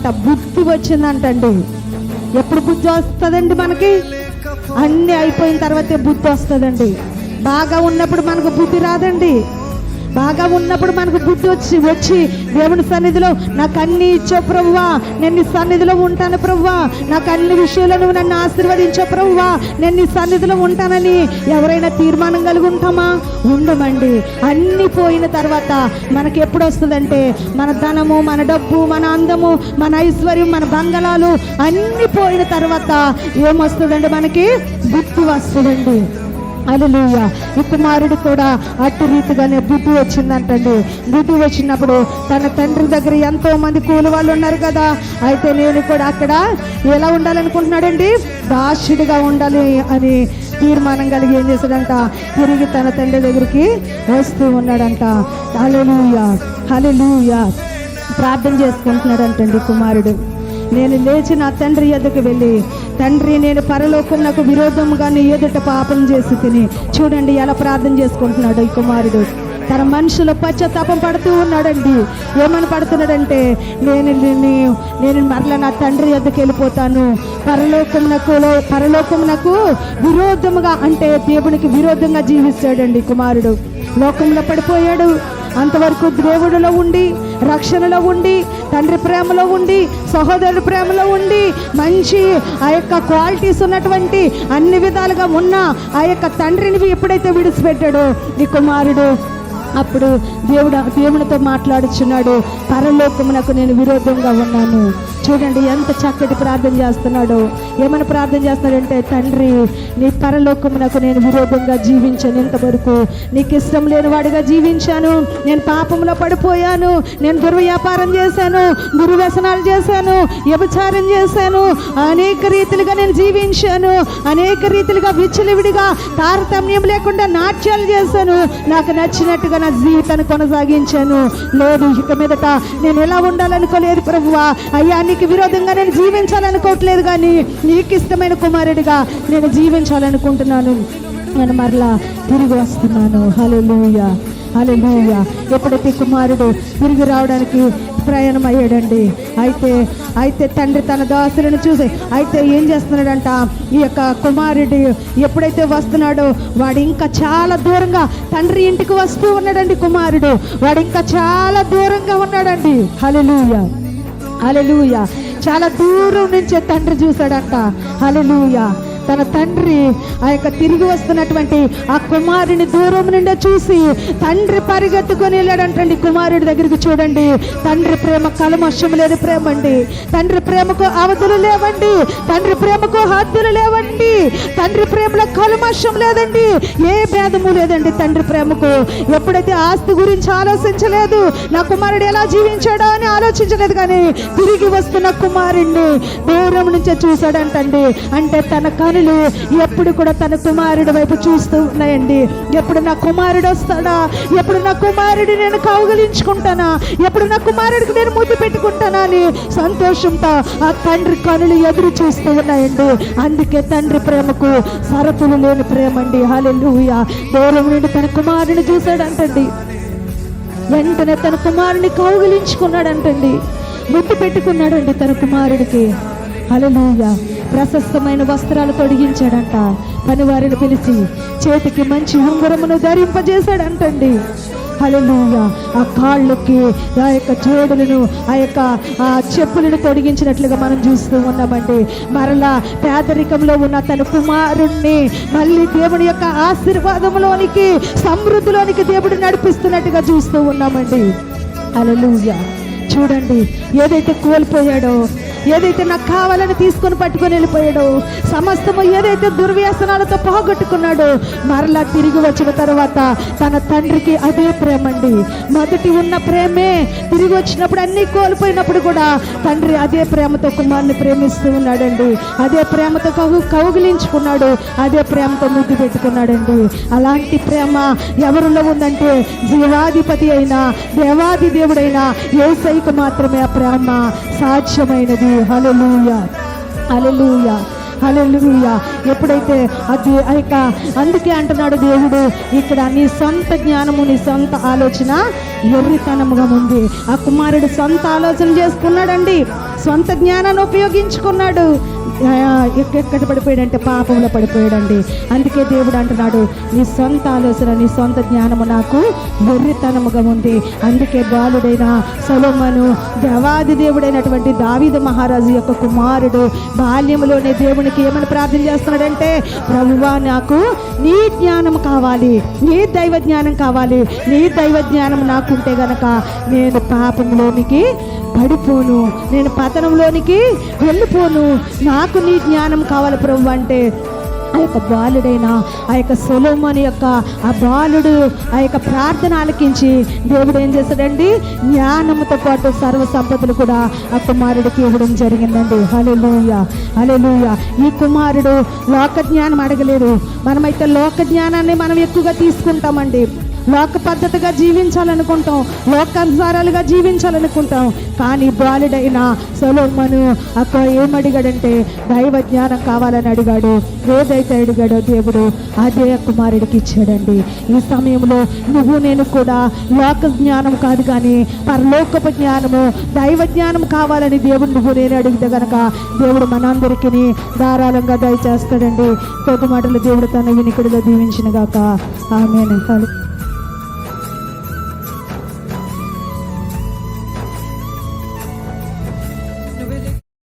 వచ్చిందంట, బుద్ధి వచ్చిందంటండి. ఎప్పుడు బుద్ధి వస్తుందండి మనకి? అన్నీ అయిపోయిన తర్వాతే బుద్ధి వస్తుందండి. బాగా ఉన్నప్పుడు మనకు బుద్ధి రాదండి. బాగా ఉన్నప్పుడు మనకు బుద్ధి వచ్చి దేవుని సన్నిధిలో నాకు అన్ని ఇచ్చావు ప్రభువా, నేను నీ సన్నిధిలో ఉంటాను ప్రభువా, నాకు అన్ని విషయాల్లో నువ్వు నన్ను ఆశీర్వదించావు ప్రభువా, నేను నీ సన్నిధిలో ఉంటానని ఎవరైనా తీర్మానం కలిగి ఉంటామా? ఉండమండి. అన్నీ పోయిన తర్వాత మనకి ఎప్పుడు వస్తుందంటే, మన ధనము, మన డబ్బు, మన అందము, మన ఐశ్వర్యం, మన బంగళాలు అన్నీ పోయిన తర్వాత ఏమొస్తుందండి? మనకి బుద్ధి వస్తుందండి. హల్లెలూయా. ఈ కుమారుడు కూడా అట్టి రీతిగానే బుద్ధి వచ్చిందంటండి. బుద్ధి వచ్చినప్పుడు తన తండ్రి దగ్గర ఎంతో మంది కూలి వాళ్ళు ఉన్నారు కదా, అయితే నేను కూడా అక్కడ ఎలా ఉండాలనుకుంటున్నాడండి? దాసుడిగా ఉండాలి అని తీర్మానం కలిగి ఏం చేశాడంట? తిరిగి తన తండ్రి దగ్గరికి వస్తూ ఉన్నాడంట. హల్లెలూయా, హల్లెలూయా. ప్రార్థన చేసుకుంటున్నాడంటండి కుమారుడు. నేను లేచి నా తండ్రి ఎదుకు వెళ్ళి, తండ్రి నేను పరలోకం నాకు విరోధంగా నీ ఎదుట పాపం చేసి తిని. చూడండి ఎలా ప్రార్థన చేసుకుంటున్నాడు ఈ కుమారుడు. తన మనసులో పశ్చాత్తాపం పడుతూ ఉన్నాడండి. ఏమని పడుతున్నాడంటే, నేను మరలా నా తండ్రి ఎద్దకు వెళ్ళిపోతాను, పరలోకమునకు విరోధముగా, అంటే దేవునికి విరోధంగా జీవిస్తాడండి కుమారుడు. లోకంలో పడిపోయాడు. అంతవరకు దేవుడిలో ఉండి, రక్షణలో ఉండి, తండ్రి ప్రేమలో ఉండి, సహోదరుడి ప్రేమలో ఉండి, మంచి ఆ యొక్క క్వాలిటీస్ ఉన్నటువంటి అన్ని విధాలుగా ఉన్న ఆ యొక్క తండ్రిని ఎప్పుడైతే విడిచిపెట్టాడో ఈ కుమారుడు, అప్పుడు దేవునితో మాట్లాడుచున్నాడు, పరలోకమునకు నేను విరోధంగా ఉన్నాను. చూడండి ఎంత చక్కటి ప్రార్థన చేస్తున్నాడు. ఏమని ప్రార్థన చేస్తున్నాడంటే, తండ్రి నీ పరలోకమునకు నేను విరోధంగా జీవించాను, ఇంతవరకు నీకు ఇష్టం లేని వాడిగా జీవించాను, నేను పాపంలో పడిపోయాను, నేను దుర్వ్యాపారం చేశాను, దుర్వ్యసనాలు చేశాను, వ్యభిచారం చేశాను, అనేక రీతిలుగా నేను జీవించాను, అనేక రీతిలుగా విచ్చలవిడిగా తారతమ్యం లేకుండా నాట్యాలు చేశాను, నాకు నచ్చినట్టుగా నా జీవితాన్ని కొనసాగించాను. లేదు, ఇక మీదట నేను ఎలా ఉండాలనుకోలేదు ప్రభువా, అయ్యా నీకు విరోధంగా నేను జీవించాలనుకోవట్లేదు, కానీ నీకు ఇష్టమైన కుమారుడిగా నేను జీవించాలనుకుంటున్నాను, నేను మరలా తిరిగి వస్తున్నాను. హల్లెలూయా, హల్లెలూయా. ఎప్పుడైతే కుమారుడు తిరిగి రావడానికి ప్రయాణం అయ్యాడండి, అయితే తండ్రి తన దాసులను చూసి అయితే ఏం చేస్తున్నాడంట, ఈ యొక్క కుమారుడు ఎప్పుడైతే వస్తున్నాడో వాడు ఇంకా చాలా దూరంగా తండ్రి ఇంటికి వస్తూ ఉన్నాడండి. కుమారుడు వాడు ఇంకా చాలా దూరంగా ఉన్నాడండి. హల్లెలూయా, హల్లెలూయా. చాలా దూరం నుంచే తండ్రి చూశాడంట. హల్లెలూయా. తన తండ్రి ఆ యొక్క తిరిగి వస్తున్నటువంటి ఆ కుమారుని దూరం నుండి చూసి తండ్రి పరిగెత్తుకొని వెళ్ళాడంటండి కుమారుడి దగ్గరికి. చూడండి, తండ్రి ప్రేమ కల్మషం లేని ప్రేమ అండి. తండ్రి ప్రేమకు అవధులు లేవండి, తండ్రి ప్రేమకు హద్దులు లేవండి, తండ్రి ప్రేమలో కల్మషం లేదండి, ఏ భేదము లేదండి తండ్రి ప్రేమకు. ఎప్పుడైతే ఆస్తి గురించి ఆలోచించలేదు, నా కుమారుడు ఎలా జీవించాడో అని ఆలోచించలేదు, కానీ తిరిగి వస్తున్న కుమారుడిని దూరం నుంచే చూశాడంటండి. అంటే తన కనులు ఎప్పుడు కూడా తన కుమారుడి వైపు చూస్తూ ఉన్నాయండి. ఎప్పుడు నా కుమారుడు వస్తాడా, ఎప్పుడు నా కుమారుడి నేను కౌగిలించుకుంటానా, ఎప్పుడు నా కుమారుడికి నేను ముద్దు పెట్టుకుంటానా అని సంతోషంతో ఆ తండ్రి కనులు ఎదురు చూస్తూ ఉన్నాయండి. అందుకే తండ్రి ప్రేమకు సరతులు లేని ప్రేమ అండి. హల్లెలూయా. దూరం నుండి తన కుమారుని చూశాడంటండి, వెంటనే తన కుమారుని కౌగిలించుకున్నాడంటండి, ముద్దు పెట్టుకున్నాడండి తన కుమారుడికి. హల్లెలూయా. ప్రశస్తమైన వస్త్రాలు తొడిగించాడంట, పనివారిని పిలిచి చేతికి మంచి ఉంగరమును ధరింపజేశాడంటండి. హల్లెలూయా. ఆ కాళ్ళకి ఆ యొక్క జోడులను, ఆ యొక్క చెప్పులను తొడిగించినట్లుగా మనం చూస్తూ ఉన్నామండి. మరలా పేదరికంలో ఉన్న తన కుమారుణ్ణి మళ్ళీ దేవుని యొక్క ఆశీర్వాదంలోనికి, సమృద్ధిలోనికి దేవుడు నడిపిస్తున్నట్టుగా చూస్తూ ఉన్నామండి. హల్లెలూయా. చూడండి, ఏదైతే కోల్పోయాడో, ఏదైతే నాకు కావాలని తీసుకొని పట్టుకొని వెళ్ళిపోయాడో, సమస్తము ఏదైతే దుర్వ్యసనాలతో పోగొట్టుకున్నాడో, మరలా తిరిగి వచ్చిన తర్వాత తన తండ్రికి అదే ప్రేమ అండి. మొదటి ఉన్న ప్రేమే తిరిగి వచ్చినప్పుడు, అన్నీ కోల్పోయినప్పుడు కూడా తండ్రి అదే ప్రేమతో కుమారుని ప్రేమిస్తూ ఉన్నాడండి. అదే ప్రేమతో కౌగిలించుకున్నాడు, అదే ప్రేమతో ముద్దు పెట్టుకున్నాడండి. అలాంటి ప్రేమ ఎవరిలో ఉందంటే, జీవాధిపతి అయినా దేవాది దేవుడైనా యేసయ్యకు మాత్రమే ఆ ప్రేమ సాధ్యమైనది. హల్లెలూయా, హల్లెలూయా, హల్లెలూయా. ఎప్పుడైతే అది అందుకే అంటున్నాడు దేవుడు ఇక్కడ, నీ సొంత జ్ఞానము, నీ సొంత ఆలోచన ఎర్రితనముగా ఉంది. ఆ కుమారుడు సొంత ఆలోచన చేసుకున్నాడండి, సొంత జ్ఞానాన్ని ఉపయోగించుకున్నాడు. ఎక్కడ పడిపోయాడంటే పాపంలో పడిపోయాడండి. అందుకే దేవుడు అంటున్నాడు, నీ సొంత ఆలోచన, నీ సొంత జ్ఞానము నాకు వెర్రితనముగా ఉంది. అందుకే బాలుడైన సొలొమోను దేవాది దేవుడైనటువంటి దావీదు మహారాజు యొక్క కుమారుడు బాల్యంలోనే దేవునికి ఏమని ప్రార్థన చేస్తున్నాడంటే, ప్రభువా నాకు నీ జ్ఞానం కావాలి, నీ దైవ జ్ఞానం కావాలి. నీ దైవ జ్ఞానం నాకుంటే గనక నేను పాపంలోనికి పడిపోను, నేను పతనంలోనికి వెళ్ళిపోను. నాకు నీ జ్ఞానం కావాలి ప్రభు అంటే ఆ యొక్క బాలుడైన ఆ యొక్క సొలొమోను యొక్క ఆ బాలుడు ఆ యొక్క ప్రార్థన ఆలకించి దేవుడు ఏం చేశాడండి, జ్ఞానంతో పాటు సర్వ సంపదలు కూడా ఆ కుమారుడికి ఇవ్వడం జరిగిందండి. హల్లెలూయా, హల్లెలూయా. ఈ కుమారుడు లోక జ్ఞానం అడగలేదు. మనమైతే లోక జ్ఞానాన్ని మనం ఎక్కువగా తీసుకుంటామండి. లోక పద్ధతిగా జీవించాలనుకుంటాం, లోకానుసారాలుగా జీవించాలనుకుంటాం. కానీ బాలుడైన సొలొమోను అక్కడ ఏమడిగాడంటే దైవ జ్ఞానం కావాలని అడిగాడు. ఏదైతే అడిగాడో దేవుడు అదే కుమారుడికి ఇచ్చాడండి. ఈ సమయంలో నువ్వు నేను కూడా లోక జ్ఞానం కాదు కానీ పరలోకపు జ్ఞానము, దైవ జ్ఞానం కావాలని దేవుడు నువ్వు నేను అడిగితే కనుక దేవుడు మనందరికీ ధారాళంగా దయచేస్తాడండి. కొద్ది మాటలు దేవుడు తన వినికిడిలో దీవించిన గాక. ఆమేన్.